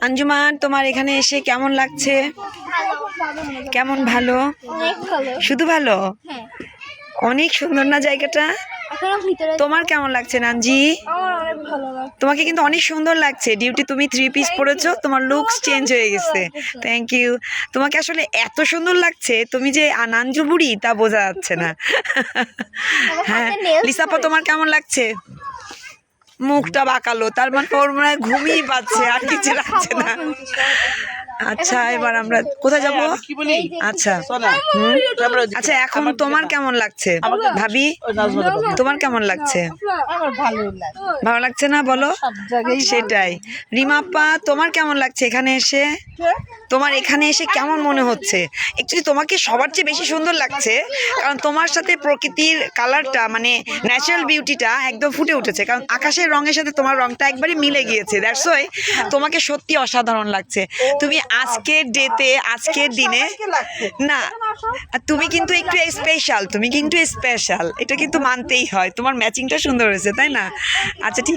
আঞ্জুমান, তোমার এখানে এসে কেমন লাগছে? কেমন? ভালো? শুধু ভালো? অনেক সুন্দর না জায়গাটা? তোমার কেমন লাগছে নানজি? তোমাকে কিন্তু অনেক সুন্দর লাগছে। ডিউটি তুমি 3 পিস পরেছো, তোমার লুকস চেঞ্জ হয়ে গেছে। Thank you. তোমাকে আসলে এত সুন্দর লাগছে, তুমি যে নানজু বুড়ি তা বোঝা যাচ্ছে না। হ্যাঁ লিসাপা, তোমার কেমন লাগছে? মুখটা বাঁকালো, তার মানে ওর মনে হয় ঘুমিয়ে পাচ্ছে, আর কিছু লাগছে না। আচ্ছা, এবার আমরা কোথায় যাবো? আচ্ছা আচ্ছা, এখন তোমার কেমন লাগছে ভাবি? তোমার কেমন লাগছে? ভালো লাগছে না বলো? সেটাই। রিমাপ্পা, তোমার কেমন লাগছে এখানে এসে? তোমার এখানে এসে কেমন মনে হচ্ছে? অ্যাকচুয়ালি তোমাকে সবার চেয়ে বেশি সুন্দর লাগছে, কারণ তোমার সাথে প্রকৃতির কালারটা, মানে ন্যাচারাল বিউটিটা একদম ফুটে উঠেছে, কারণ আকাশের রঙের সাথে তোমার রঙটা একবারে মিলে গিয়েছে। দ্যাটস ওয়াই তোমাকে সত্যি অসাধারণ লাগছে। তুমি আজকের ডেতে, আজকের দিনে না, তুমি কিন্তু একটু স্পেশাল, তুমি কিন্তু স্পেশাল, এটা কিন্তু মানতেই হয়। তোমার ম্যাচিংটা সুন্দর হয়েছে, তাই না? আচ্ছা ঠিক